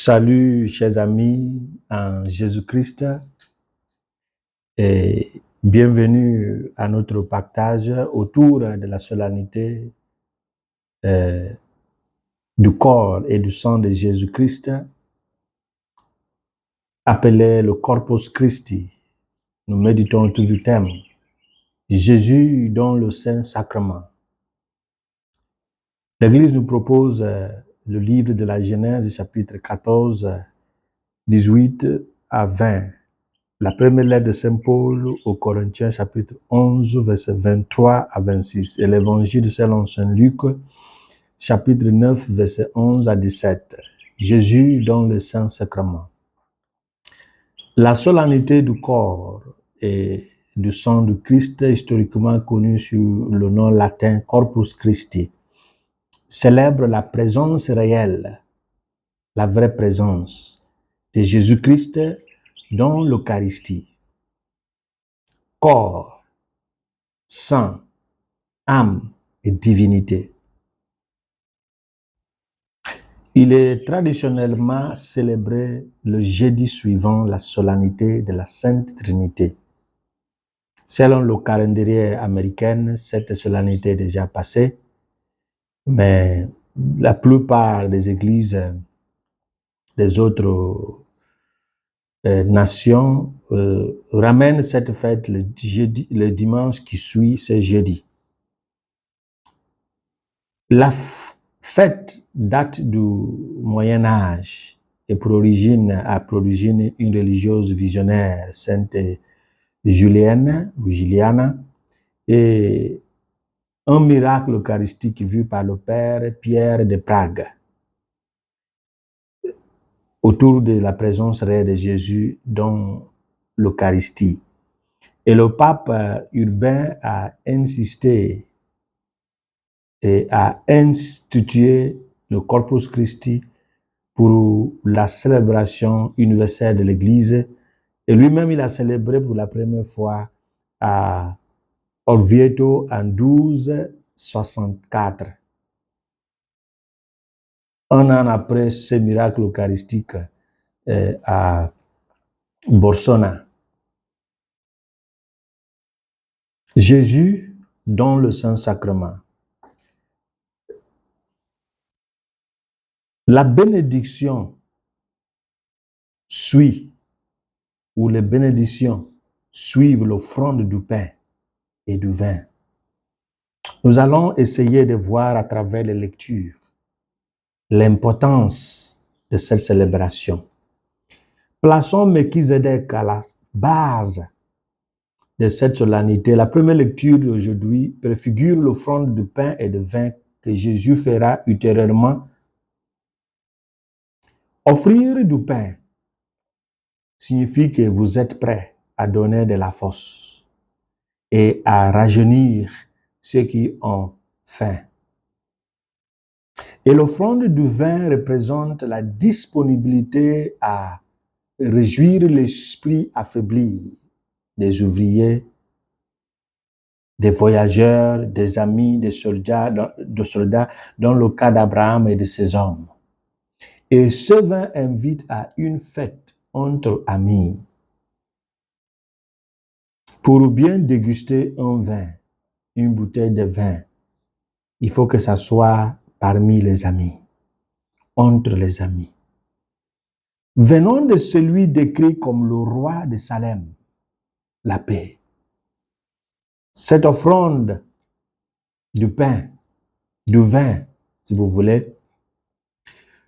Salut, chers amis en Jésus-Christ, et bienvenue à notre partage autour de la solennité du corps et du sang de Jésus-Christ, appelé le Corpus Christi. Nous méditons autour du thème Jésus dans le Saint-Sacrement. L'Église nous propose le livre de la Genèse, chapitre 14, 18 à 20. La première lettre de Saint Paul aux Corinthiens, chapitre 11, versets 23 à 26. Et l'évangile selon Saint Luc, chapitre 9, versets 11 à 17. Jésus dans le Saint-Sacrement. La solennité du corps et du sang du Christ, historiquement connu sous le nom latin Corpus Christi, célèbre la présence réelle, la vraie présence de Jésus-Christ dans l'Eucharistie. Corps, sang, âme et divinité. Il est traditionnellement célébré le jeudi suivant la solennité de la Sainte Trinité. Selon le calendrier américain, cette solennité est déjà passée, mais la plupart des églises des autres nations ramènent cette fête le dimanche qui suit ce jeudi. La fête date du Moyen Âge et a pour origine une religieuse visionnaire, Sainte Juliana, et un miracle eucharistique vu par le Père Pierre de Prague autour de la présence réelle de Jésus dans l'Eucharistie. Et le pape Urbain a insisté et a institué le Corpus Christi pour la célébration universelle de l'Église. Et lui-même, il a célébré pour la première fois à Orvieto en 1264. Un an après ce miracle eucharistique à Borsona. Jésus dans le Saint-Sacrement. La bénédiction suit, ou les bénédictions suivent l'offrande du pain et du vin. Nous allons essayer de voir à travers les lectures l'importance de cette célébration. Plaçons Melchizedek à la base de cette solennité. La première lecture d'aujourd'hui préfigure l'offrande du pain et du vin que Jésus fera ultérieurement. Offrir du pain signifie que vous êtes prêts à donner de la force et à rajeunir ceux qui ont faim. Et l'offrande du vin représente la disponibilité à réjouir l'esprit affaibli des ouvriers, des voyageurs, des amis, des soldats, dans le cas d'Abraham et de ses hommes. Et ce vin invite à une fête entre amis. Pour bien déguster un vin, une bouteille de vin, il faut que ça soit parmi les amis, entre les amis. Venons de celui décrit comme le roi de Salem, la paix. Cette offrande du pain, du vin, si vous voulez,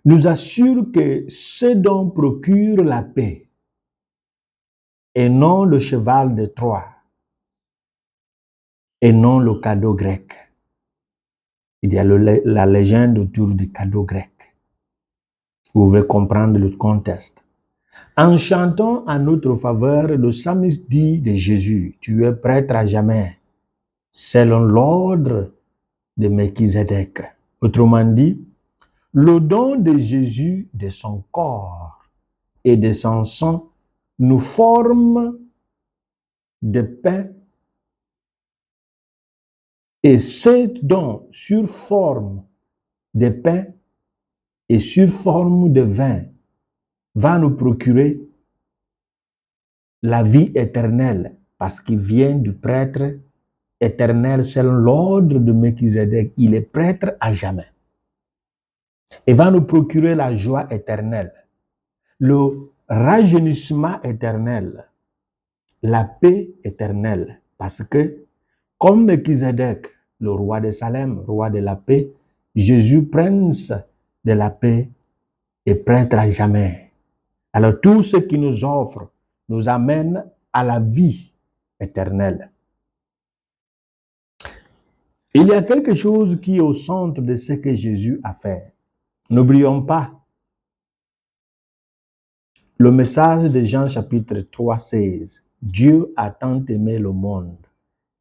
nous assure que ce dont procure la paix et non le cheval de Troie et non le cadeau grec. Il y a la légende autour du cadeau grec. Vous devez comprendre le contexte. En chantant en notre faveur, le psalmiste dit de Jésus, tu es prêtre à jamais, selon l'ordre de Melchizedek. Autrement dit, le don de Jésus, de son corps et de son sang, nous forme de pain. Et ce don sur forme de pain et sur forme de vin va nous procurer la vie éternelle parce qu'il vient du prêtre éternel selon l'ordre de Melchizedek. Il est prêtre à jamais. Et va nous procurer la joie éternelle, le rajeunissement éternel, la paix éternelle. Parce que, comme Melchizedek, le roi de Salem, roi de la paix, Jésus, prince de la paix, est prêtre à jamais. Alors tout ce qui nous offre nous amène à la vie éternelle. Il y a quelque chose qui est au centre de ce que Jésus a fait. N'oublions pas le message de Jean chapitre 3, 16. Dieu a tant aimé le monde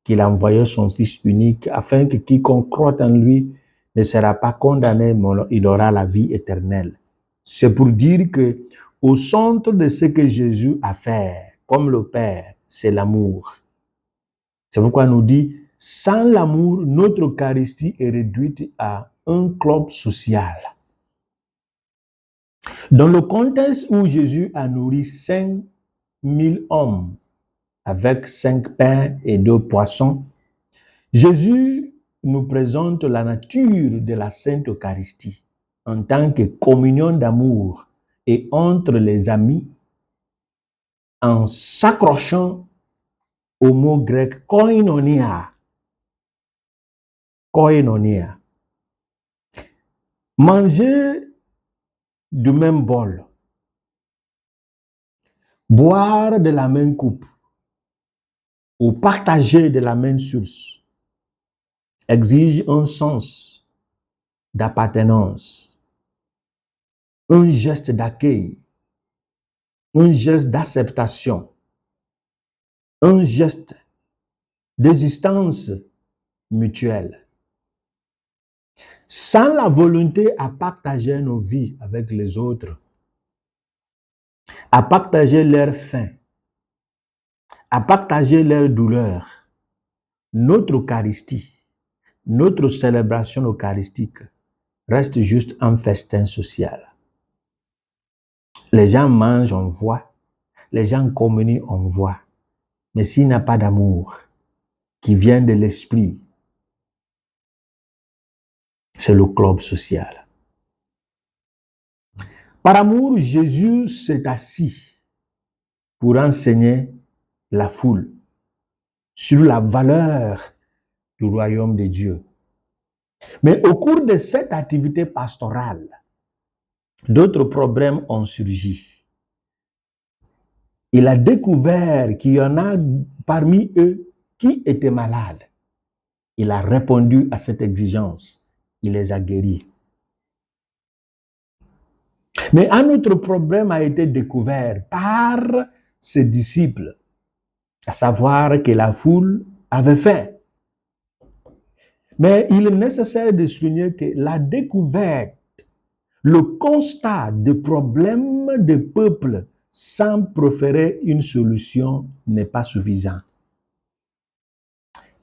qu'il a envoyé son Fils unique afin que quiconque croit en lui ne sera pas condamné, mais il aura la vie éternelle. C'est pour dire que au centre de ce que Jésus a fait, comme le Père, c'est l'amour. C'est pourquoi il nous dit, sans l'amour, notre Eucharistie est réduite à un club social. Dans le contexte où Jésus a nourri 5000 hommes avec 5 pains et 2 poissons, Jésus nous présente la nature de la Sainte Eucharistie en tant que communion d'amour et entre les amis en s'accrochant au mot grec koinonia. Koinonia. Manger du même bol, boire de la même coupe ou partager de la même source exige un sens d'appartenance, un geste d'accueil, un geste d'acceptation, un geste d'existence mutuelle. Sans la volonté à partager nos vies avec les autres, à partager leurs faim, à partager leurs douleurs, notre Eucharistie, notre célébration eucharistique reste juste un festin social. Les gens mangent, on voit. Les gens communient, on voit. Mais s'il n'y a pas d'amour qui vient de l'esprit, c'est le club social. Par amour, Jésus s'est assis pour enseigner la foule sur la valeur du royaume de Dieu. Mais au cours de cette activité pastorale, d'autres problèmes ont surgi. Il a découvert qu'il y en a parmi eux qui étaient malades. Il a répondu à cette exigence. Il les a guéris. Mais un autre problème a été découvert par ses disciples, à savoir que la foule avait faim. Mais il est nécessaire de souligner que la découverte, le constat de problèmes de peuple sans proférer une solution n'est pas suffisant.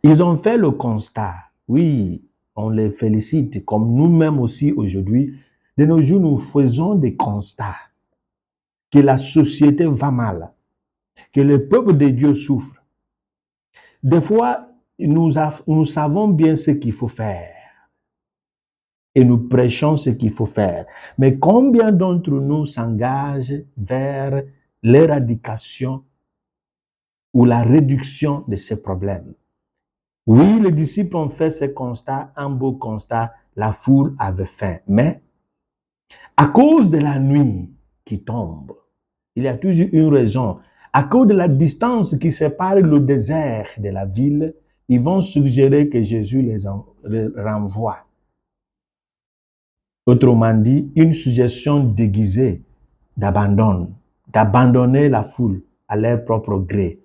Ils ont fait le constat, oui, on les félicite, comme nous-mêmes aussi aujourd'hui, de nos jours, nous faisons des constats que la société va mal, que le peuple de Dieu souffre. Des fois, nous savons bien ce qu'il faut faire et nous prêchons ce qu'il faut faire. Mais combien d'entre nous s'engagent vers l'éradication ou la réduction de ces problèmes? Oui, les disciples ont fait ce constat, un beau constat, la foule avait faim. Mais à cause de la nuit qui tombe, il y a toujours une raison. À cause de la distance qui sépare le désert de la ville, ils vont suggérer que Jésus les renvoie. Autrement dit, une suggestion déguisée d'abandonner la foule à leur propre gré.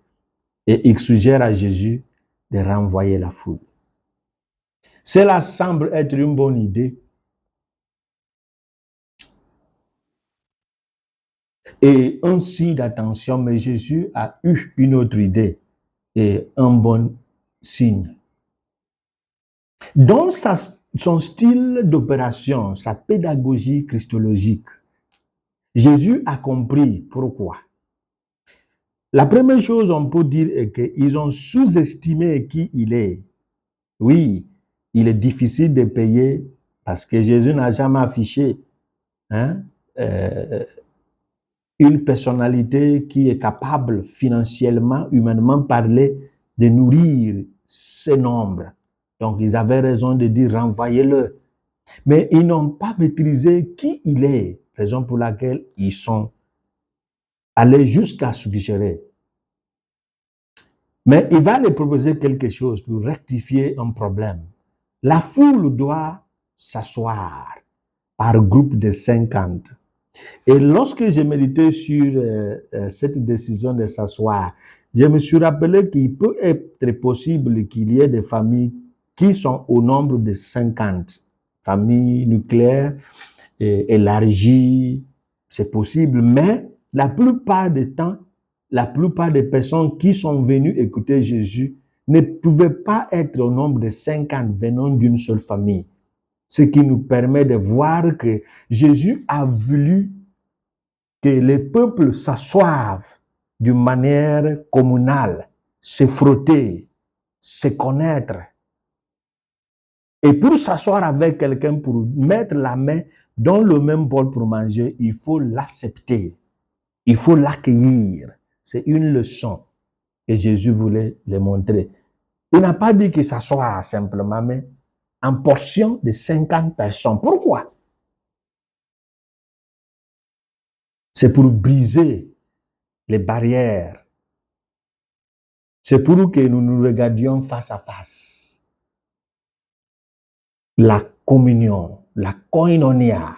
Et ils suggèrent à Jésus de renvoyer la foule. Cela semble être une bonne idée. Et un signe d'attention, mais Jésus a eu une autre idée et un bon signe. Dans son style d'opération, sa pédagogie christologique, Jésus a compris pourquoi. La première chose on peut dire est qu'ils ont sous-estimé qui il est. Oui, il est difficile de payer parce que Jésus n'a jamais affiché hein, euh, une personnalité qui est capable financièrement, humainement parler, de nourrir ce nombre. Donc, ils avaient raison de dire renvoyez-le. Mais ils n'ont pas maîtrisé qui il est, raison pour laquelle ils sont allés jusqu'à suggérer. Mais il va leur proposer quelque chose pour rectifier un problème. La foule doit s'asseoir par groupe de 50. Et lorsque j'ai médité sur cette décision de s'asseoir, je me suis rappelé qu'il peut être possible qu'il y ait des familles qui sont au nombre de 50. Familles nucléaires élargies, c'est possible, mais la plupart du temps, la plupart des personnes qui sont venues écouter Jésus ne pouvaient pas être au nombre de 50 venant d'une seule famille. Ce qui nous permet de voir que Jésus a voulu que les peuples s'assoivent d'une manière communale, se frotter, se connaître. Et pour s'asseoir avec quelqu'un, pour mettre la main dans le même bol pour manger, il faut l'accepter, il faut l'accueillir. C'est une leçon que Jésus voulait les montrer. Il n'a pas dit qu'il s'assoit simplement, mais en portion de 50 personnes. Pourquoi? C'est pour briser les barrières. C'est pour que nous nous regardions face à face. La communion, la koinonia.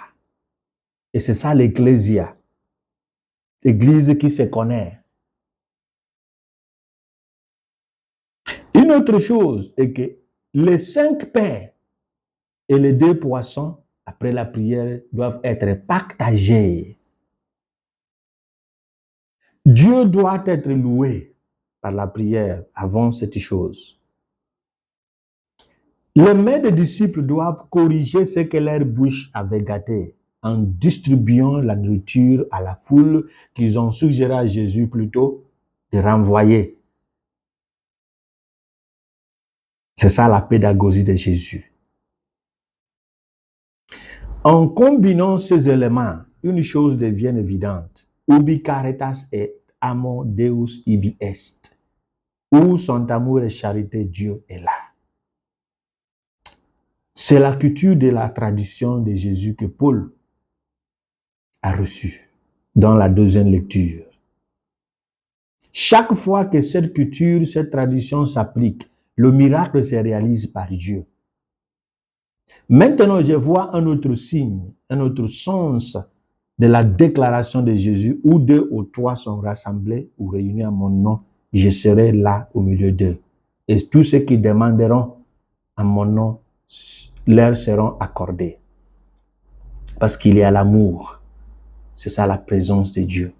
Et c'est ça l'ecclésia. L'église qui se connaît. Une autre chose est que les 5 pains et les 2 poissons, après la prière, doivent être partagés. Dieu doit être loué par la prière avant cette chose. Les mains des disciples doivent corriger ce que leur bouche avait gâté en distribuant la nourriture à la foule qu'ils ont suggéré à Jésus plutôt de renvoyer. C'est ça la pédagogie de Jésus. En combinant ces éléments, une chose devient évidente. Ubi caritas et amor Deus ibi est. Où son amour et charité, Dieu est là. C'est la culture de la tradition de Jésus que Paul a reçue dans la deuxième lecture. Chaque fois que cette culture, cette tradition s'applique, le miracle se réalise par Dieu. Maintenant, je vois un autre signe, un autre sens de la déclaration de Jésus, où 2 ou 3 sont rassemblés ou réunis à mon nom, je serai là au milieu d'eux. Et tous ceux qui demanderont à mon nom, leur seront accordés. Parce qu'il y a l'amour. C'est ça la présence de Dieu.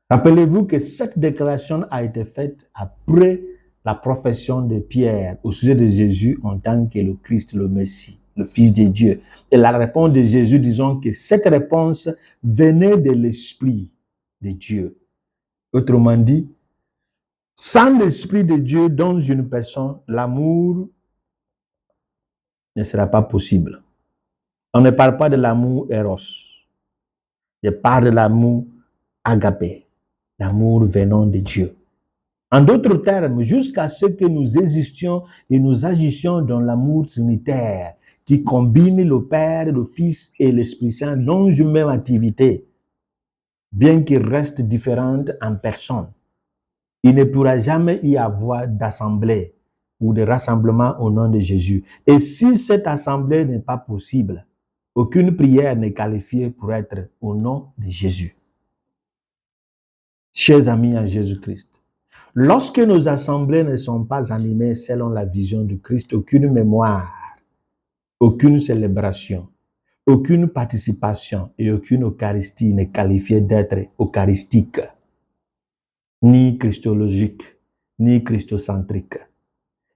Rappelez-vous que cette déclaration a été faite après la profession de Pierre au sujet de Jésus en tant que le Christ, le Messie, le Fils de Dieu. Et la réponse de Jésus, disons que cette réponse venait de l'Esprit de Dieu. Autrement dit, sans l'Esprit de Dieu dans une personne, l'amour ne sera pas possible. On ne parle pas de l'amour Eros. Je parle de l'amour agapé, l'amour venant de Dieu. En d'autres termes, jusqu'à ce que nous existions et nous agissions dans l'amour trinitaire qui combine le Père, le Fils et l'Esprit Saint dans une même activité, bien qu'ils restent différentes en personne. Il ne pourra jamais y avoir d'assemblée ou de rassemblement au nom de Jésus. Et si cette assemblée n'est pas possible, aucune prière n'est qualifiée pour être au nom de Jésus. Chers amis en Jésus-Christ, lorsque nos assemblées ne sont pas animées selon la vision du Christ, aucune mémoire, aucune célébration, aucune participation et aucune Eucharistie n'est qualifiée d'être eucharistique, ni christologique, ni christocentrique.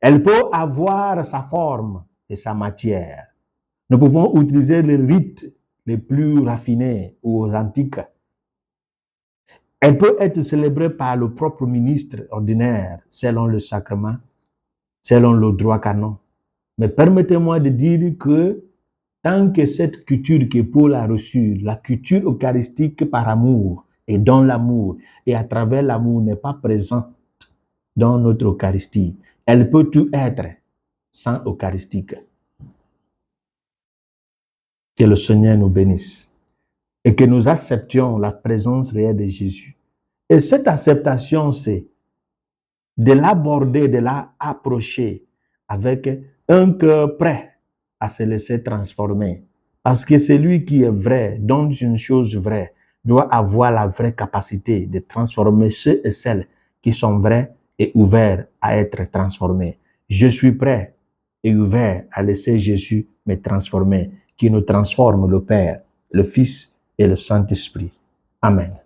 Elle peut avoir sa forme et sa matière. Nous pouvons utiliser les rites les plus raffinés ou antiques, Elle peut être célébrée par le propre ministre ordinaire, selon le sacrement, selon le droit canon. Mais permettez-moi de dire que tant que cette culture que Paul a reçue, la culture eucharistique par amour et dans l'amour, et à travers l'amour n'est pas présente dans notre Eucharistie, elle peut tout être sans Eucharistique. Que le Seigneur nous bénisse et que nous acceptions la présence réelle de Jésus. Et cette acceptation, c'est de l'aborder, de l'approcher avec un cœur prêt à se laisser transformer. Parce que celui qui est vrai, dans une chose vraie, doit avoir la vraie capacité de transformer ceux et celles qui sont vrais et ouverts à être transformés. Je suis prêt et ouvert à laisser Jésus me transformer, qui nous transforme le Père, le Fils et le Saint-Esprit. Amen.